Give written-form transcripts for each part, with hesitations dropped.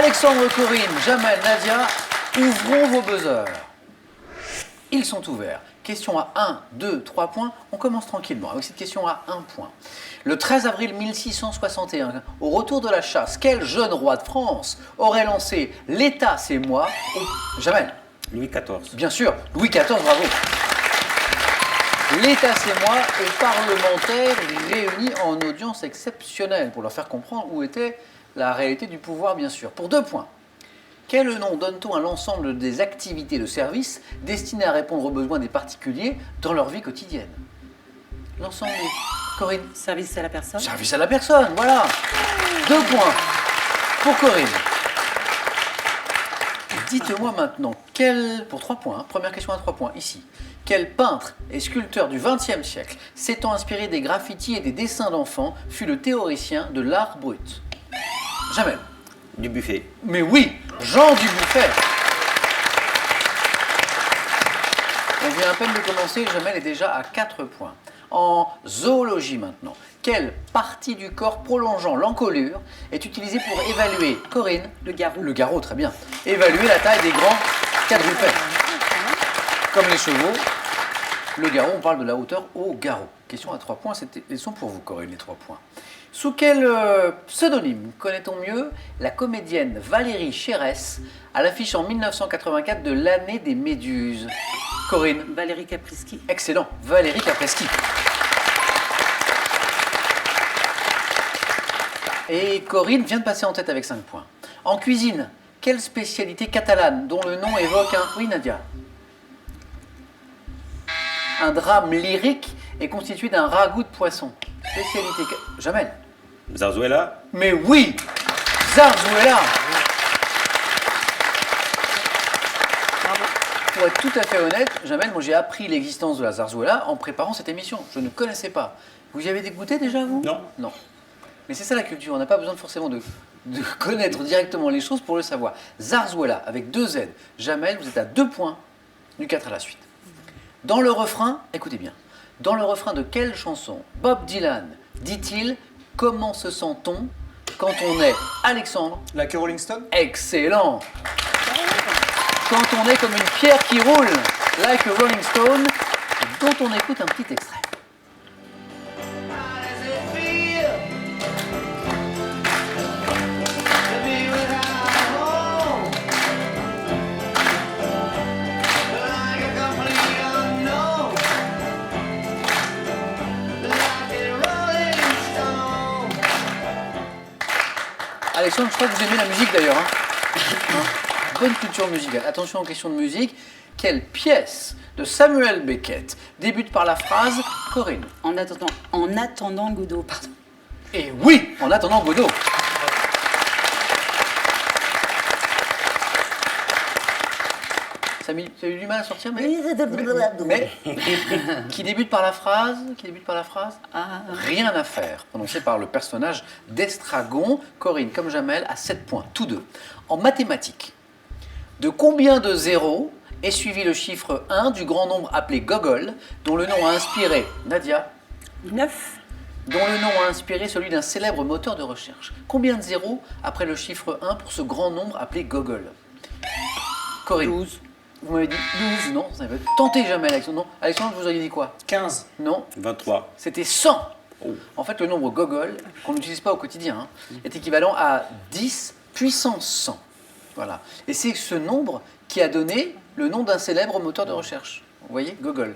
Alexandre, Corinne, Jamel, Nadia, ouvrons vos buzzers. Ils sont ouverts. Question à 1, 2, 3 points. On commence tranquillement avec cette question à 1 point. Le 13 avril 1661, au retour de la chasse, quel jeune roi de France aurait lancé « L'État, c'est moi » Jamel. Louis XIV. Bien sûr, Louis XIV, bravo. L'État, c'est moi, et parlementaires réunis en audience exceptionnelle pour leur faire comprendre où était la réalité du pouvoir, bien sûr. Pour 2 points. Quel nom donne-t-on à l'ensemble des activités de service destinées à répondre aux besoins des particuliers dans leur vie quotidienne? L'ensemble des... Corinne. Service à la personne. Service à la personne, voilà. 2 points pour Corinne. Dites-moi maintenant, pour 3 points, hein, première question à 3 points, ici. Quel peintre et sculpteur du XXe siècle, s'étant inspiré des graffitis et des dessins d'enfants, fut le théoricien de l'art brut? Jamel. Dubuffet. Mais oui, Jean Dubuffet. On vient à peine de commencer, Jamel est déjà à 4 points. En zoologie maintenant, quelle partie du corps prolongeant l'encolure est utilisée pour évaluer, Corinne? Le garrot. Le garrot, très bien. Évaluer la taille des grands quadrupèdes. Comme les chevaux, le garrot, on parle de la hauteur au garrot. Question à 3 points, elles sont pour vous, Corinne, les 3 points. Sous quel pseudonyme connaît-on mieux la comédienne Valérie Chérès à l'affiche en 1984 de l'année des Méduses? Corinne. Valérie Caprisky. Excellent, Valérie Caprisky. Et Corinne vient de passer en tête avec 5 points. En cuisine, quelle spécialité catalane dont le nom évoque un... Oui, Nadia. Un drame lyrique est constitué d'un ragoût de poisson. Spécialité... Jamel. Zarzuela. Mais oui, Zarzuela. Pour être tout à fait honnête, Jamel, moi j'ai appris l'existence de la Zarzuela en préparant cette émission. Je ne connaissais pas. Vous y avez goûté déjà, vous? Non. Non. Mais c'est ça la culture, on n'a pas besoin forcément de connaître directement les choses pour le savoir. Zarzuela, avec 2 Z. Jamel, vous êtes à 2 points du 4 à la suite. Dans le refrain, écoutez bien, dans le refrain de quelle chanson Bob Dylan dit-il « Comment se sent-on quand on est Alexandre ?» Like a Rolling Stone. Excellent. Quand on est comme une pierre qui roule, like a Rolling Stone, dont on écoute un petit extrait. Alexandre, je crois que vous aimez la musique d'ailleurs. Bonne culture musicale. Attention aux questions de musique. Quelle pièce de Samuel Beckett débute par la phrase Corinne? En attendant Godot, pardon. Et oui, en attendant Godot. Ça a eu du mal à sortir, mais qui débute par la phrase, Rien à faire, prononcé par le personnage d'Estragon. Corinne, comme Jamel, à 7 points, tous deux. En mathématiques, de combien de zéros est suivi le chiffre 1 du grand nombre appelé Gogol, dont le nom a inspiré, Nadia? 9. Dont le nom a inspiré celui d'un célèbre moteur de recherche. Combien de zéros après le chiffre 1 pour ce grand nombre appelé Gogol? Corinne. 12. Vous m'avez dit 12, non, ça veut tenter jamais, Alexandre. Non, Alexandre, vous auriez dit quoi? 15. Non, 23. c'était 100. Oh. En fait, le nombre Gogol, qu'on n'utilise pas au quotidien, est équivalent à 10 puissance 100. Voilà. Et c'est ce nombre qui a donné le nom d'un célèbre moteur de recherche. Vous voyez, Gogol.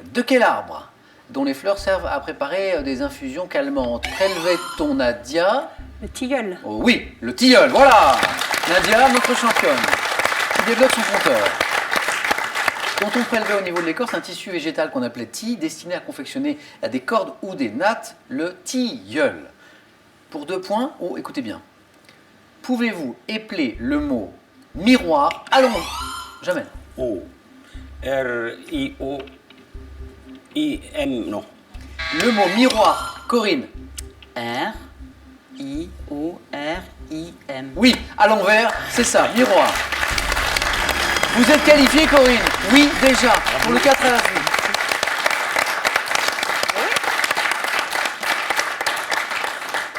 De quel arbre, dont les fleurs servent à préparer des infusions calmantes, prélevait-on, Nadia? Le tilleul. Oh oui, le tilleul, voilà. Nadia, notre championne, qui développe son compteur. Dont on prélevait au niveau de l'écorce un tissu végétal qu'on appelait tige, destiné à confectionner à des cordes ou des nattes, le tilleul. Pour 2 points, oh, écoutez bien. Pouvez-vous épeler le mot miroir? Allons, Jamel. O. R-I-O-I-M, non. Le mot miroir, Corinne. R-I-O-R-I-M. Oui, à l'envers, c'est ça, miroir. Vous êtes qualifié, Corinne? Oui, déjà, pour le 4 à la suite.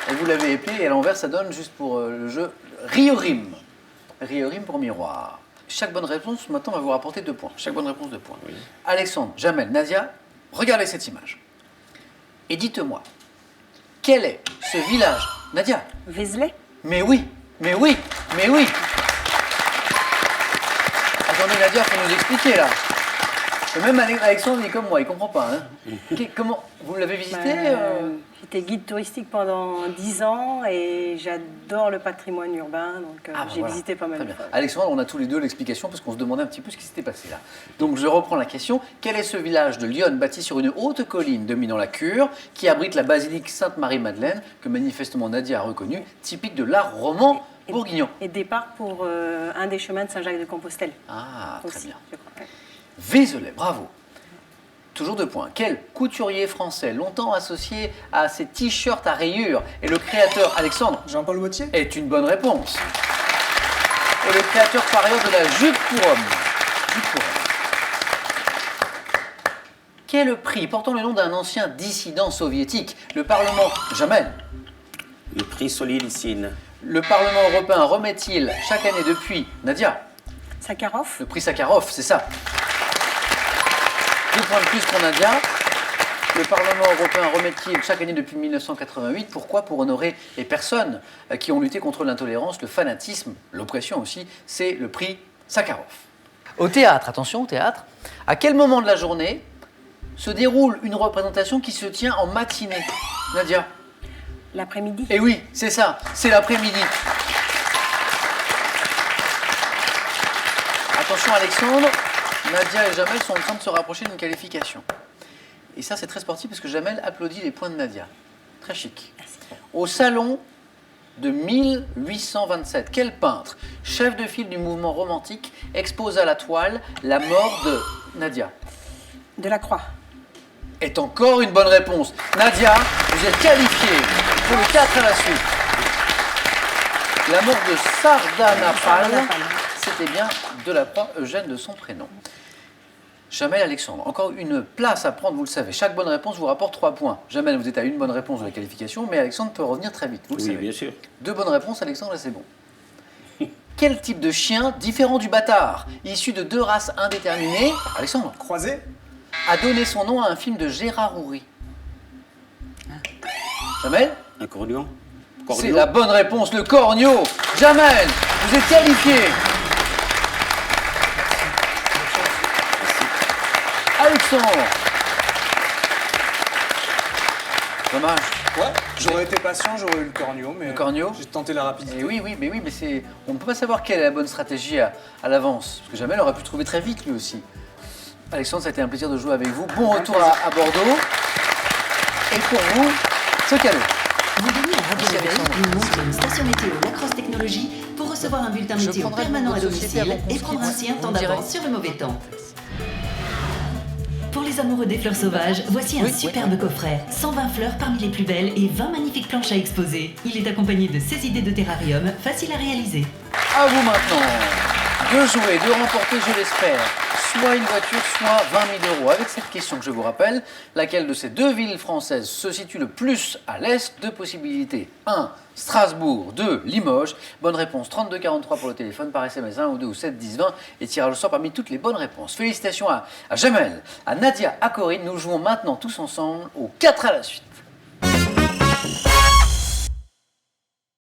Et vous l'avez épelé et à l'envers, ça donne juste pour le jeu Riorim. Riorim pour miroir. Chaque bonne réponse, maintenant, va vous rapporter 2 points. Chaque bonne réponse, 2 points. Oui. Alexandre, Jamel, Nadia, regardez cette image. Et dites-moi, quel est ce village? Nadia? Vézelay. Mais oui, mais oui, mais oui. Attendez, Nadia, faut nous expliquer là. Et même Alexandre, il est comme moi, il comprend pas. Hein. Comment vous l'avez visité J'étais guide touristique pendant 10 ans et j'adore le patrimoine urbain, donc Ah, bah j'ai voilà. visité pas mal Très de bien. fois. Alexandre, on a tous les deux l'explication parce qu'on se demandait un petit peu ce qui s'était passé là. Donc je reprends la question. Quel est ce village de Lyon bâti sur une haute colline dominant la Cure qui abrite la basilique Sainte-Marie-Madeleine que manifestement Nadia a reconnue, typique de l'art roman bourguignon? Et départ pour un des chemins de Saint-Jacques-de-Compostelle. Ah, très Aussi, bien. je crois, ouais. Vézelay, bravo. Toujours 2 points. Quel couturier français, longtemps associé à ces t-shirts à rayures, et le créateur Alexandre Jean-Paul Gaultier. est une bonne réponse. Et le créateur par ailleurs de la jupe pour homme. Jupe pour homme. Quel est le prix portant le nom d'un ancien dissident soviétique? Le Parlement, Jamel, Le prix Solzhenitsyn. le Parlement européen remet-il chaque année depuis, Nadia, Sakharov. le prix Sakharov, c'est ça. 2 points de plus pour Nadia. Le Parlement européen remet-il chaque année depuis 1988? Pourquoi? Pour honorer les personnes qui ont lutté contre l'intolérance, le fanatisme, l'oppression aussi. C'est le prix Sakharov. Au théâtre, attention au théâtre, à quel moment de la journée se déroule une représentation qui se tient en matinée? Nadia? L'après-midi. Eh oui, c'est ça, c'est l'après-midi. Attention Alexandre, Nadia et Jamel sont en train de se rapprocher d'une qualification. Et ça c'est très sportif parce que Jamel applaudit les points de Nadia. Très chic. Au salon de 1827, quel peintre, chef de file du mouvement romantique, expose à la toile la mort de Nadia? Delacroix. Est encore une bonne réponse. Nadia, vous êtes qualifiée pour le 4 à la suite. La mort de Sardanapale, c'était bien Delacroix, Eugène de son prénom. Jamel, Alexandre, encore une place à prendre, vous le savez. Chaque bonne réponse vous rapporte 3 points. Jamel, vous êtes à une bonne réponse de la qualification, mais Alexandre peut revenir très vite, vous le Oui, savez. bien sûr. 2 bonnes réponses, Alexandre, là c'est bon. Quel type de chien, différent du bâtard, issu de 2 races indéterminées, Alexandre, Croisé. a donné son nom à un film de Gérard Houry? Jamel? Un cornion. C'est la bonne réponse, le corneau. Jamel, vous êtes qualifié. Alexandre. Dommage. Ouais. J'aurais été patient, j'aurais eu le corneau, mais Le corneau. j'ai tenté la rapidité. Et oui, mais c'est, on ne peut pas savoir quelle est la bonne stratégie à l'avance. Parce que Jamel aurait pu trouver très vite lui aussi. Alexandre, ça a été un plaisir de jouer avec vous. Bon retour à Bordeaux. Et pour vous, ce cadeau. Vous gagnez un radio Merci, réveil, Alexandre. une montre et une station météo Lacrosse Technologie pour recevoir un bulletin Je météo prendrai permanent à votre société domicile avant qu'on et se prendre quitte. ainsi un temps Vous me direz. d'avance sur le mauvais temps. Pour les amoureux des fleurs sauvages, voici un Oui, superbe coffret. 120 fleurs parmi les plus belles et 20 magnifiques planches à exposer. Il est accompagné de 16 idées de terrarium faciles à réaliser. À vous maintenant de jouer, de remporter, je l'espère, soit une voiture, soit 20 000 euros. Avec cette question que je vous rappelle, laquelle de ces 2 villes françaises se situe le plus à l'est? 2 possibilités. 1. Strasbourg. 2. Limoges. Bonne réponse 32 43 pour le téléphone, par SMS 1 ou 2 ou 7 10 20 et tirage au sort parmi toutes les bonnes réponses. Félicitations à Jamel, à Nadia, à Corinne. Nous jouons maintenant tous ensemble au 4 à la suite.